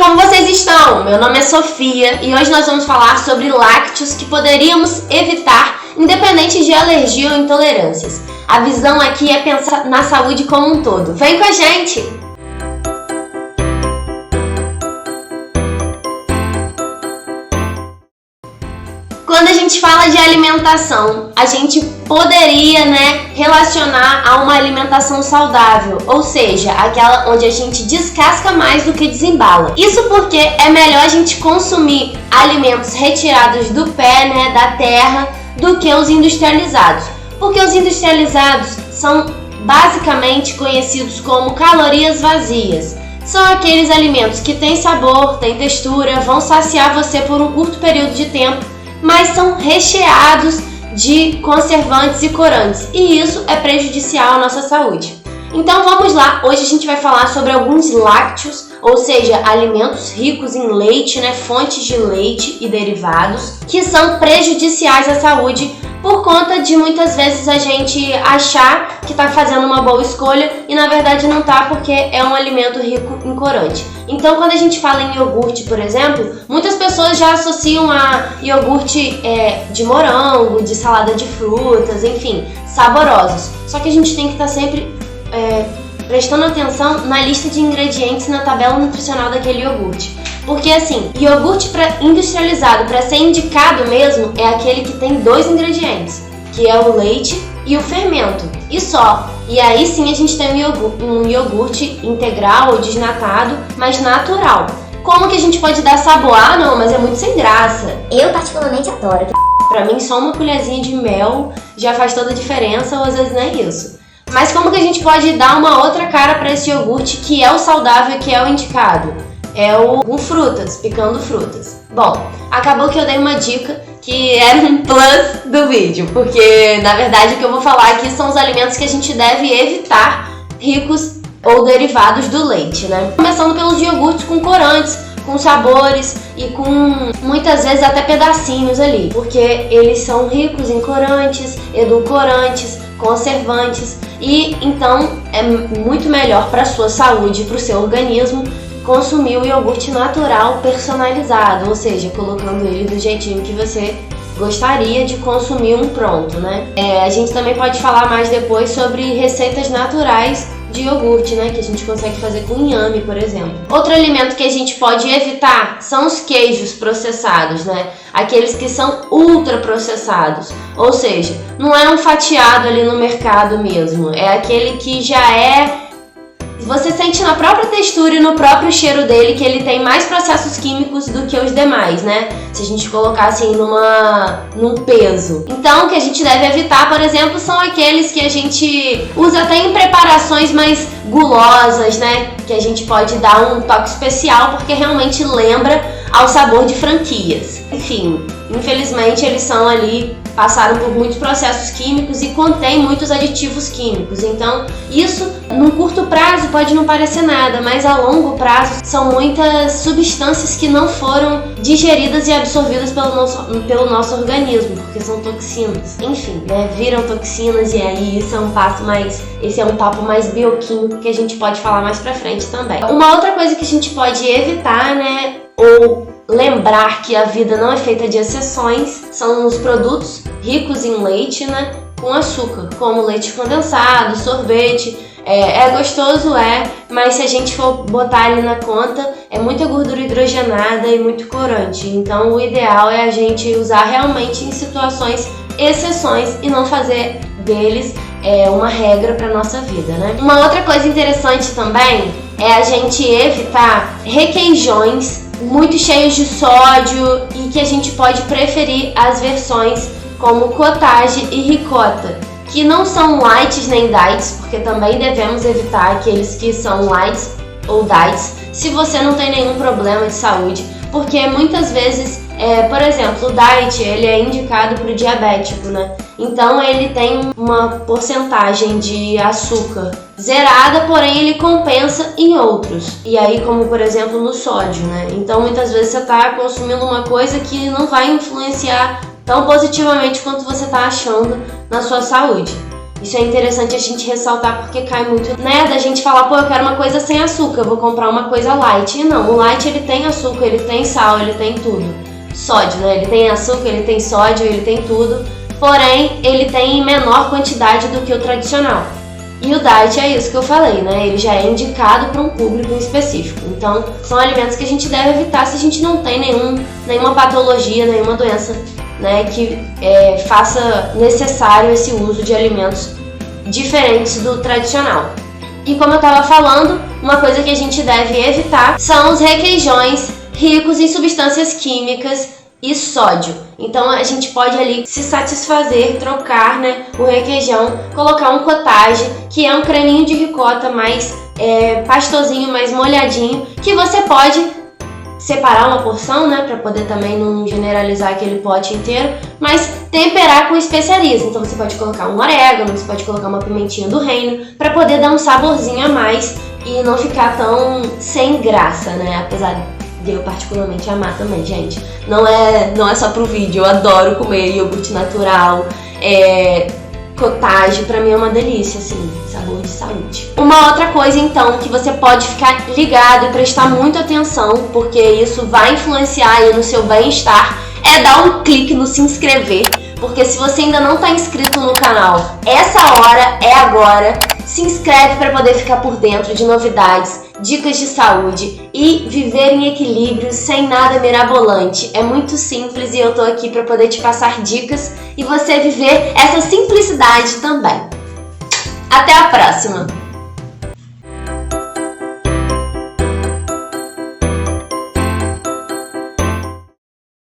como vocês estão? Meu nome é Sofia e hoje nós vamos falar sobre lácteos que poderíamos evitar independente de alergia ou intolerâncias. A visão aqui é pensar na saúde como um todo. Vem com a gente! Quando a gente fala de alimentação, a gente poderia, relacionar a uma alimentação saudável, ou seja, aquela onde a gente descasca mais do que desembala. Isso porque é melhor a gente consumir alimentos retirados do pé, da terra, do que os industrializados. Porque os industrializados são basicamente conhecidos como calorias vazias. São aqueles alimentos que têm sabor, têm textura, vão saciar você por um curto período de tempo, mas são recheados de conservantes e corantes, e isso é prejudicial à nossa saúde. Então vamos lá, hoje a gente vai falar sobre alguns lácteos, ou seja, alimentos ricos em leite, fontes de leite e derivados, que são prejudiciais à saúde por conta de muitas vezes a gente achar que está fazendo uma boa escolha e na verdade não está, porque é um alimento rico em corante. Então quando a gente fala em iogurte, por exemplo, muitas pessoas já associam a iogurte de morango, de salada de frutas, enfim, saborosos. Só que a gente tem que estar sempre prestando atenção na lista de ingredientes na tabela nutricional daquele iogurte. Porque assim, iogurte industrializado para ser indicado mesmo é aquele que tem 2 ingredientes, que é o leite e o fermento, e só. E aí sim a gente tem um iogurte integral ou desnatado, mas natural. Como que a gente pode dar sabor? Ah, não, mas é muito sem graça. Eu particularmente adoro. Pra mim só uma colherzinha de mel já faz toda a diferença, ou às vezes nem isso. Mas como que a gente pode dar uma outra cara para esse iogurte que é o saudável, que é o indicado? É o com frutas, picando frutas. Bom, acabou que eu dei uma dica que era um plus do vídeo, porque na verdade o que eu vou falar aqui são os alimentos que a gente deve evitar ricos ou derivados do leite, Começando pelos iogurtes com corantes, com sabores e com muitas vezes até pedacinhos ali, porque eles são ricos em corantes, edulcorantes, conservantes, e então é muito melhor para a sua saúde, para o seu organismo, consumir o iogurte natural personalizado, ou seja, colocando ele do jeitinho que você gostaria de consumir um pronto, A gente também pode falar mais depois sobre receitas naturais de iogurte, que a gente consegue fazer com inhame, por exemplo. Outro alimento que a gente pode evitar são os queijos processados, Aqueles que são ultra processados, ou seja, não é um fatiado ali no mercado mesmo, é aquele que já você sente na própria textura e no próprio cheiro dele que ele tem mais processos químicos do que os demais, Se a gente colocar assim num peso. Então, o que a gente deve evitar, por exemplo, são aqueles que a gente usa até em preparações mais gulosas, Que a gente pode dar um toque especial porque realmente lembra ao sabor de franquias. Enfim, infelizmente eles passaram por muitos processos químicos e contém muitos aditivos químicos. Então, isso, num curto prazo, pode não parecer nada, mas a longo prazo são muitas substâncias que não foram digeridas e absorvidas pelo nosso organismo, porque são toxinas. Enfim, viram toxinas, e aí esse é um papo mais bioquímico que a gente pode falar mais pra frente também. Uma outra coisa que a gente pode evitar, ou lembrar que a vida não é feita de exceções, são os produtos ricos em leite, com açúcar, como leite condensado, sorvete. É gostoso, mas se a gente for botar ali na conta, é muita gordura hidrogenada e muito corante. Então o ideal é a gente usar realmente em situações exceções e não fazer deles uma regra para nossa vida, Uma outra coisa interessante também é a gente evitar requeijões muito cheios de sódio e que a gente pode preferir as versões como cottage e ricota, que não são lights nem diets, porque também devemos evitar aqueles que são lights ou diets se você não tem nenhum problema de saúde, porque muitas vezes, por exemplo, o diet ele é indicado para o diabético, Então ele tem uma porcentagem de açúcar zerada, porém ele compensa em outros. E aí, como por exemplo no sódio, Então muitas vezes você está consumindo uma coisa que não vai influenciar tão positivamente quanto você está achando na sua saúde. Isso é interessante a gente ressaltar porque cai muito, né, da gente falar, pô, eu quero uma coisa sem açúcar, eu vou comprar uma coisa light. E não, o light ele tem açúcar, ele tem sal, ele tem tudo. Sódio, né, ele tem açúcar, ele tem sódio, ele tem tudo. Porém, ele tem em menor quantidade do que o tradicional. E o diet é isso que eu falei, né? Ele já é indicado para um público específico. Então, são alimentos que a gente deve evitar se a gente não tem nenhuma patologia, nenhuma doença, né, que faça necessário esse uso de alimentos diferentes do tradicional. E como eu estava falando, uma coisa que a gente deve evitar são os requeijões ricos em substâncias químicas e sódio. Então a gente pode ali se satisfazer, trocar, né, o requeijão, colocar um cottage, que é um creminho de ricota mais pastosinho, mais molhadinho, que você pode separar uma porção, né, para poder também não generalizar aquele pote inteiro, mas temperar com especiarias. Então você pode colocar um orégano, você pode colocar uma pimentinha do reino, para poder dar um saborzinho a mais e não ficar tão sem graça, né, apesar de eu particularmente amar também, gente. Não é só pro vídeo, eu adoro comer iogurte natural, cottage, pra mim é uma delícia, assim, sabor de saúde. Uma outra coisa, então, que você pode ficar ligado e prestar muita atenção, porque isso vai influenciar aí no seu bem-estar, é dar um clique no se inscrever, porque se você ainda não está inscrito no canal, essa hora é agora. Se inscreve para poder ficar por dentro de novidades, dicas de saúde e viver em equilíbrio sem nada mirabolante. É muito simples e eu tô aqui para poder te passar dicas e você viver essa simplicidade também. Até a próxima!